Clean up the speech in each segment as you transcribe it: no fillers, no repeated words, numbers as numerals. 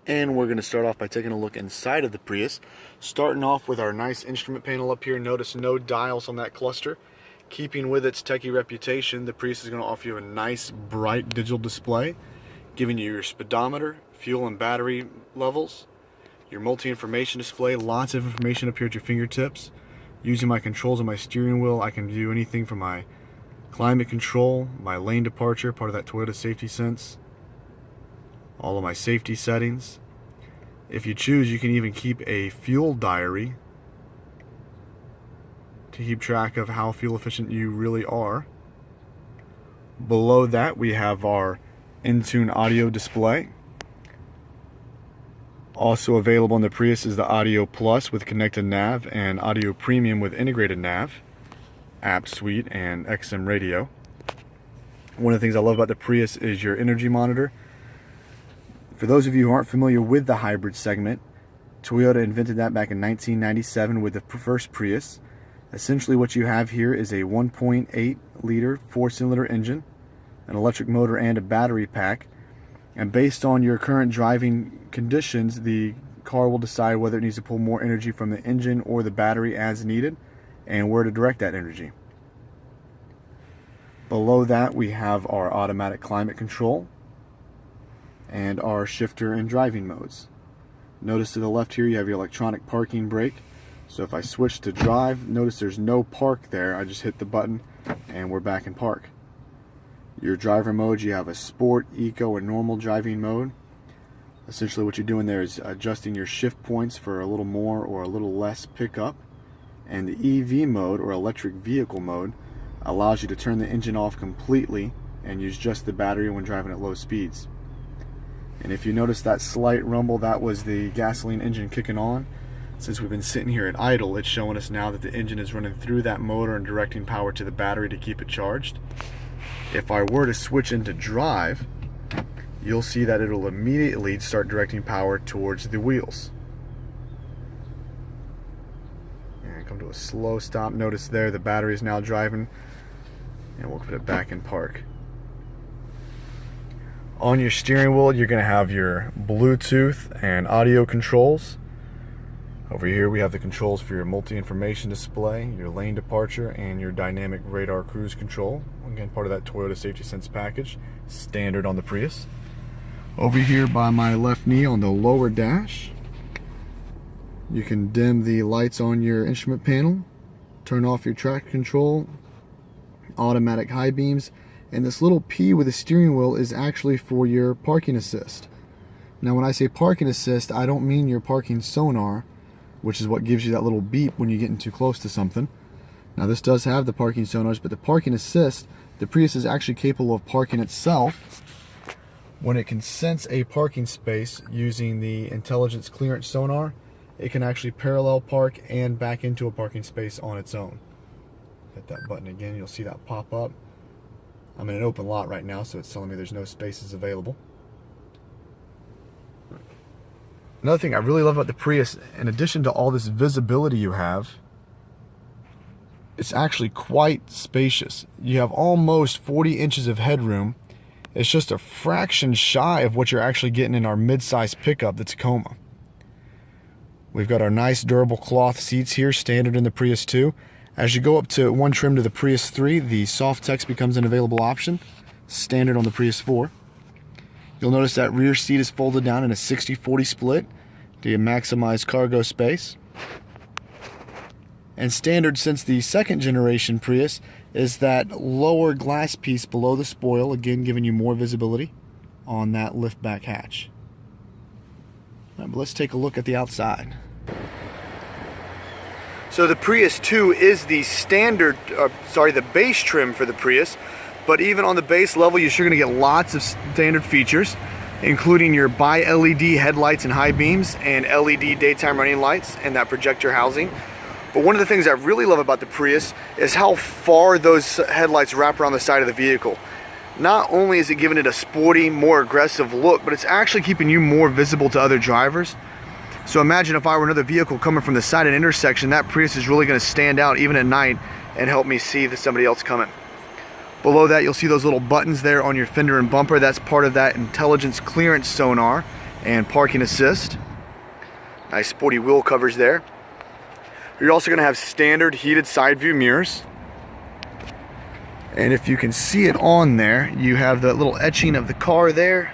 And we're going to start off by taking a look inside of the Prius. Starting off with our nice instrument panel up here. Notice no dials on that cluster. Keeping with its techie reputation, the Prius is going to offer you a nice bright digital display, giving you your speedometer, fuel and battery levels, your multi-information display, lots of information up here at your fingertips. Using my controls on my steering wheel, I can view anything from my climate control, my lane departure, part of that Toyota safety sense, all of my safety settings. If you choose, you can even keep a fuel diary to keep track of how fuel efficient you really are. Below that, we have our in-tune audio display. Also available in the Prius is the Audio Plus with connected nav and Audio Premium with integrated nav, app suite, and XM radio. One of the things I love about the Prius is your energy monitor. For those of you who aren't familiar with the hybrid segment, Toyota invented that back in 1997 with the first Prius. Essentially what you have here is a 1.8 liter 4-cylinder engine, an electric motor, and a battery pack. And based on your current driving conditions, the car will decide whether it needs to pull more energy from the engine or the battery as needed, and where to direct that energy. Below that, we have our automatic climate control and our shifter and driving modes. Notice to the left here you have your electronic parking brake. So if I switch to drive, notice there's no park there. I just hit the button and we're back in park. Your driver modes, you have a sport, eco, and normal driving mode. Essentially what you're doing there is adjusting your shift points for a little more or a little less pickup. And the EV mode, or electric vehicle mode, allows you to turn the engine off completely and use just the battery when driving at low speeds. And if you notice that slight rumble, that was the gasoline engine kicking on. Since we've been sitting here at idle, it's showing us now that the engine is running through that motor and directing power to the battery to keep it charged. If I were to switch into drive, you'll see that it'll immediately start directing power towards the wheels. And come to a slow stop. Notice there the battery is now driving, and we'll put it back in park. On your steering wheel, you're going to have your Bluetooth and audio controls. Over here we have the controls for your multi-information display, your lane departure, and your dynamic radar cruise control. Again, part of that Toyota Safety Sense package, standard on the Prius. Over here by my left knee on the lower dash, you can dim the lights on your instrument panel, turn off your traction control, automatic high beams, and this little P with the steering wheel is actually for your parking assist. Now when I say parking assist, I don't mean your parking sonar, which is what gives you that little beep when you're getting too close to something. Now this does have the parking sonars, but the parking assist, the Prius is actually capable of parking itself when it can sense a parking space using the intelligence clearance sonar. It can actually parallel park and back into a parking space on its own. Hit that button again, you'll see that pop up. I'm in an open lot right now, so it's telling me there's no spaces available. Another thing I really love about the Prius, in addition to all this visibility you have, it's actually quite spacious. You have almost 40 inches of headroom. It's just a fraction shy of what you're actually getting in our mid-size pickup, the Tacoma. We've got our nice durable cloth seats here, standard in the Prius 2. As you go up to one trim to the Prius 3, the soft text becomes an available option, standard on the Prius 4. You'll notice that rear seat is folded down in a 60-40 split to maximize cargo space. And standard since the second generation Prius is that lower glass piece below the spoil, again giving you more visibility on that liftback hatch. All right, but let's take a look at the outside. So the Prius 2 is the standard, the base trim for the Prius, but even on the base level, you're sure going to get lots of standard features, including your bi-LED headlights and high beams, and LED daytime running lights, and that projector housing. But one of the things I really love about the Prius is how far those headlights wrap around the side of the vehicle. Not only is it giving it a sporty, more aggressive look, but it's actually keeping you more visible to other drivers. So imagine if I were another vehicle coming from the side of an intersection, that Prius is really going to stand out even at night and help me see that somebody else coming. Below that, you'll see those little buttons there on your fender and bumper. That's part of that intelligence clearance sonar and parking assist. Nice sporty wheel covers there. You're also going to have standard heated side view mirrors. And if you can see it on there, you have the little etching of the car there.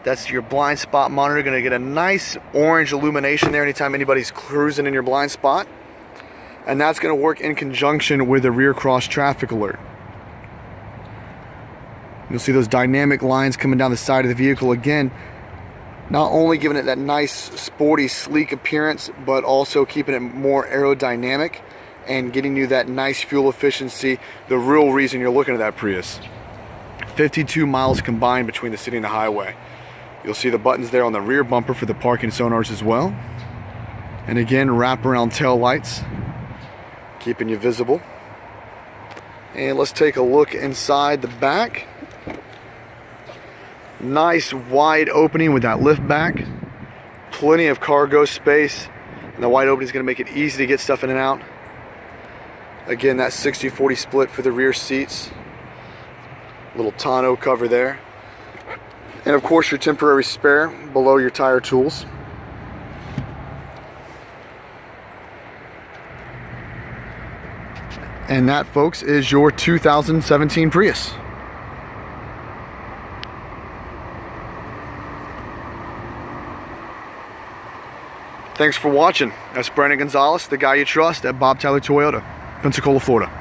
That's your blind spot monitor. Going to get a nice orange illumination there anytime anybody's cruising in your blind spot. And that's going to work in conjunction with the rear cross traffic alert. You'll see those dynamic lines coming down the side of the vehicle again, not only giving it that nice sporty sleek appearance, but also keeping it more aerodynamic and getting you that nice fuel efficiency, the real reason you're looking at that Prius. 52 miles combined between the city and the highway. You'll see the buttons there on the rear bumper for the parking sonars as well. And again, wraparound tail lights, keeping you visible. And let's take a look inside the back. Nice wide opening with that lift back. Plenty of cargo space. And the wide opening is going to make it easy to get stuff in and out. Again, that 60-40 split for the rear seats. Little tonneau cover there. And of course your temporary spare below your tire tools. And that, folks, is your 2017 Prius. Thanks for watching. That's Brandon Gonzalez, the guy you trust at Bob Tyler Toyota, Pensacola, Florida.